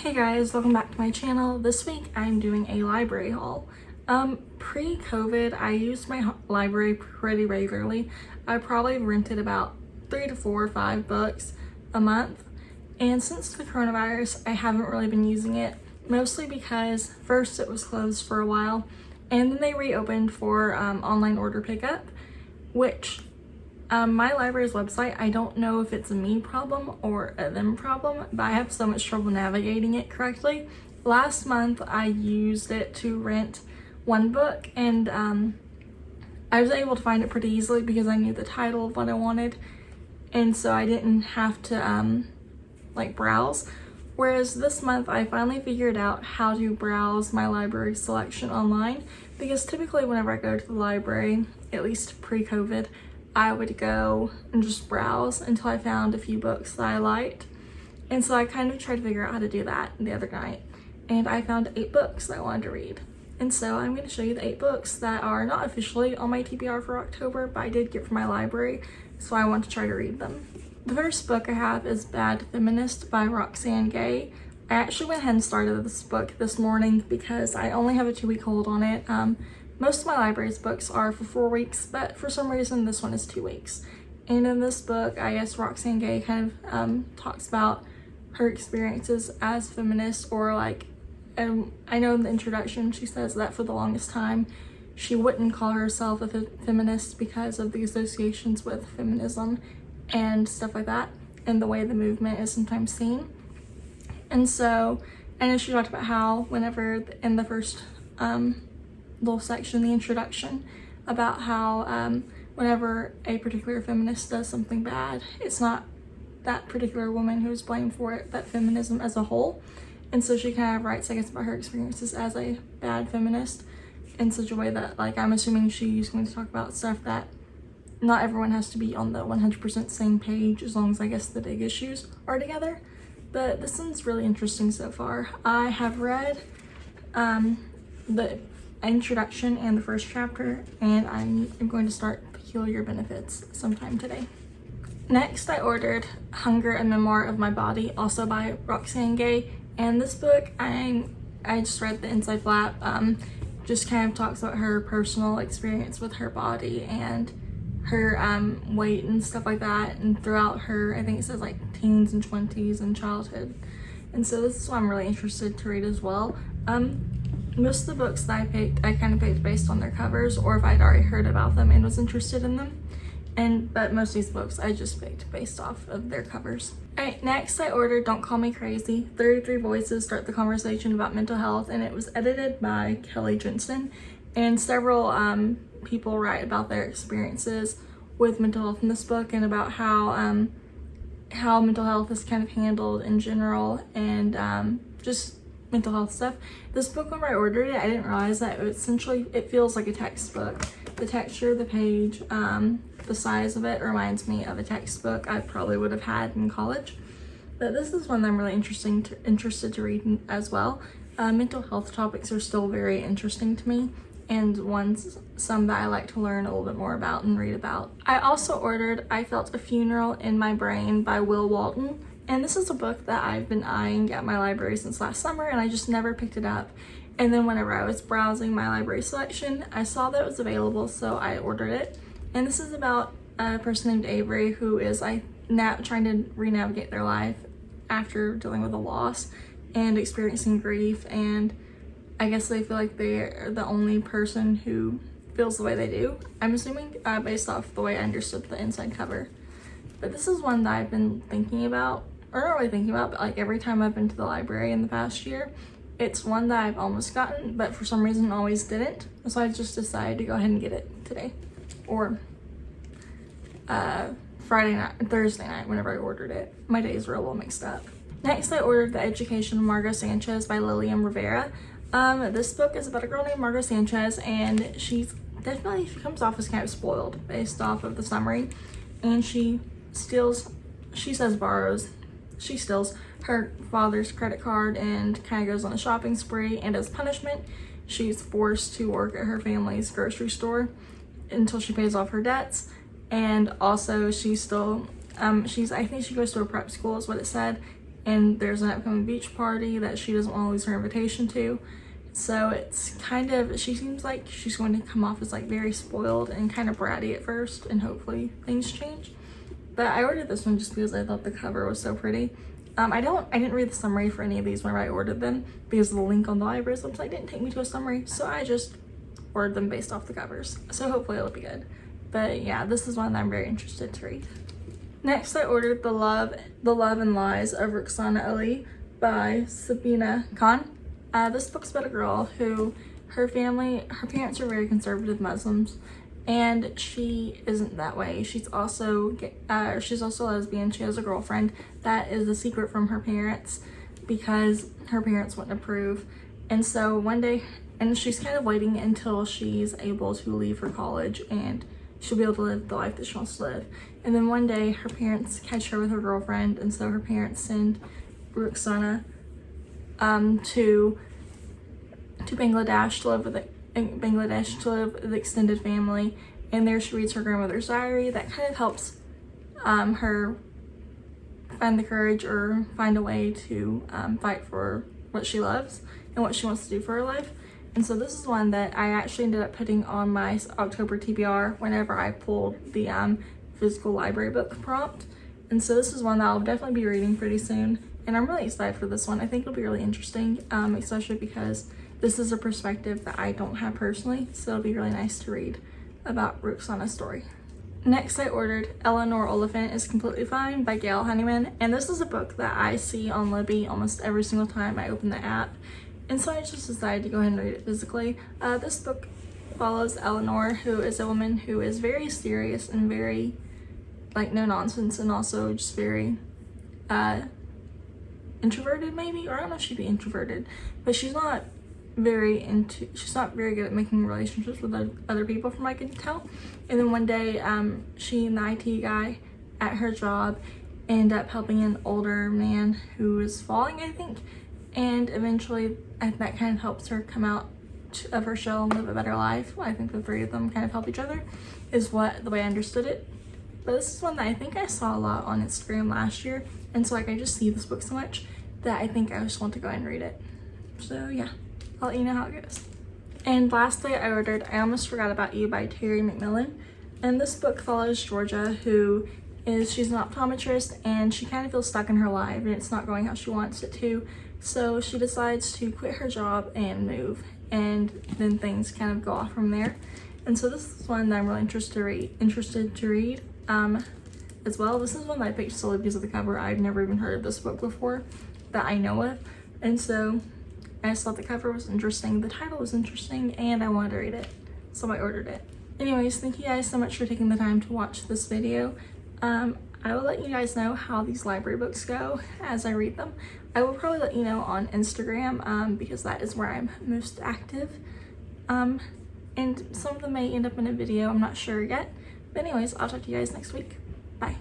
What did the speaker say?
Hey guys, welcome back to my channel. This week I'm doing a library haul. Pre-COVID, I used my library pretty regularly. I probably rented about 3 to 4 or 5 books a month. And since the coronavirus, I haven't really been using it, mostly because first it was closed for a while, and then they reopened for online order pickup, which my library's website, I don't know if it's a me problem or a them problem, but I have so much trouble navigating it correctly. Last month I used it to rent one book, and I was able to find it pretty easily because I knew the title of what I wanted, and so I didn't have to browse. Whereas this month I finally figured out how to browse my library selection online, because typically whenever I go to the library, at least pre-COVID, I would go and just browse until I found a few books that I liked. And so I kind of tried to figure out how to do that the other night, and I found 8 books that I wanted to read. And so I'm going to show you the 8 books that are not officially on my TBR for October, but I did get from my library, so I want to try to read them. The first book I have is Bad Feminist by Roxane Gay. I actually went ahead and started this book this morning because I only have a 2-week hold on it. Most of my library's books are for 4 weeks, but for some reason this one is 2 weeks. And in this book, I guess Roxane Gay kind of talks about her experiences as feminist, or I know in the introduction she says that for the longest time she wouldn't call herself a feminist because of the associations with feminism and stuff like that, and the way the movement is sometimes seen. And so I know she talked about how whenever in the first little section, the introduction, about how whenever a particular feminist does something bad, it's not that particular woman who is blamed for it, but feminism as a whole. And so she kind of writes, I guess, about her experiences as a bad feminist in such a way that, I'm assuming she's going to talk about stuff that not everyone has to be on the 100% same page, as long as, I guess, the big issues are together. But this one's really interesting so far. I have read the introduction and the first chapter, and I'm going to start Peculiar Benefits sometime today. Next, I ordered Hunger, a Memoir of My Body, also by Roxane Gay. And this book, I just read the inside flap, just kind of talks about her personal experience with her body and her weight and stuff like that, and throughout her, I think it says teens and 20s and childhood. And so this is what I'm really interested to read as well. Most of the books that I picked, I kind of picked based on their covers, or if I'd already heard about them and was interested in them. But most of these books I just picked based off of their covers. Alright, next I ordered Don't Call Me Crazy, 33 Voices Start the Conversation About Mental Health, and it was edited by Kelly Jensen. And several people write about their experiences with mental health in this book, and about how mental health is kind of handled in general, and just mental health stuff. This book, when I ordered it, I didn't realize that it feels like a textbook. The texture of the page, the size of it reminds me of a textbook I probably would have had in college. But this is one that I'm really interested to read as well. Mental health topics are still very interesting to me, and some that I like to learn a little bit more about and read about. I also ordered I Felt a Funeral in My Brain by Will Walton. And this is a book that I've been eyeing at my library since last summer, and I just never picked it up. And then whenever I was browsing my library selection, I saw that it was available, so I ordered it. And this is about a person named Avery who is trying to re-navigate their life after dealing with a loss and experiencing grief, and I guess they feel like they're the only person who feels the way they do. I'm assuming based off the way I understood the inside cover. But this is one that I've been thinking about, or not really thinking about, but every time I've been to the library in the past year, it's one that I've almost gotten, but for some reason always didn't. So I just decided to go ahead and get it today, or Thursday night whenever I ordered it. My days were a little mixed up. Next, I ordered The Education of Margot Sanchez by Lillian Rivera. This book is about a girl named Margot Sanchez, and she comes off as kind of spoiled based off of the summary, and she steals her father's credit card and kind of goes on a shopping spree, and as punishment she's forced to work at her family's grocery store until she pays off her debts. And also she's still I think she goes to a prep school is what it said, and there's an upcoming beach party that she doesn't want to lose her invitation to. So it's kind of, she seems like she's going to come off as like very spoiled and kind of bratty at first, and hopefully things change. But I ordered this one just because I thought the cover was so pretty. I didn't read the summary for any of these whenever I ordered them because the link on the library's website didn't take me to a summary, so I just ordered them based off the covers. So hopefully it'll be good. But yeah, this is one that I'm very interested to read. Next, I ordered The Love and Lies of Rukhsana Ali by Sabina Khan. This book's about a girl who her parents are very conservative Muslims, and she isn't that way. She's also lesbian. She has a girlfriend that is a secret from her parents because her parents wouldn't approve. And so one day, and she's kind of waiting until she's able to leave for college and she'll be able to live the life that she wants to live. And then one day her parents catch her with her girlfriend, and so her parents send Rukhsana to Bangladesh to live with the extended family, and there she reads her grandmother's diary. That kind of helps her find the courage or find a way to fight for what she loves and what she wants to do for her life. And so this is one that I actually ended up putting on my October TBR whenever I pulled the physical library book prompt. And so this is one that I'll definitely be reading pretty soon, and I'm really excited for this one. I think it'll be really interesting, especially because this is a perspective that I don't have personally, so it'll be really nice to read about Rukhsana's story. Next, I ordered Eleanor Oliphant is Completely Fine by Gail Honeyman, and this is a book that I see on Libby almost every single time I open the app, and so I just decided to go ahead and read it physically. This book follows Eleanor, who is a woman who is very serious and very like no nonsense, and also just very introverted maybe, or I don't know if she'd be introverted, but she's not very good at making relationships with other people from what I can tell. And then one day she and the IT guy at her job end up helping an older man who is falling, I think, and eventually that kind of helps her come out of her shell and live a better life. I think the three of them kind of help each other is the way I understood it. But this is one that I think I saw a lot on Instagram last year, and so like I just see this book so much that I think I just want to go ahead and read it. So yeah, I'll let you know how it goes. And lastly, I ordered I Almost Forgot About You by Terry McMillan. And this book follows Georgia, who she's an optometrist, and she kind of feels stuck in her life and it's not going how she wants it to. So she decides to quit her job and move, and then things kind of go off from there. And so this is one that I'm really interested to read as well. This is one that I picked solely because of the cover. I've never even heard of this book before that I know of, and so I just thought the cover was interesting, the title was interesting, and I wanted to read it, so I ordered it. Anyways, thank you guys so much for taking the time to watch this video. I will let you guys know how these library books go as I read them. I will probably let you know on Instagram because that is where I'm most active. And some of them may end up in a video, I'm not sure yet. But anyways, I'll talk to you guys next week. Bye.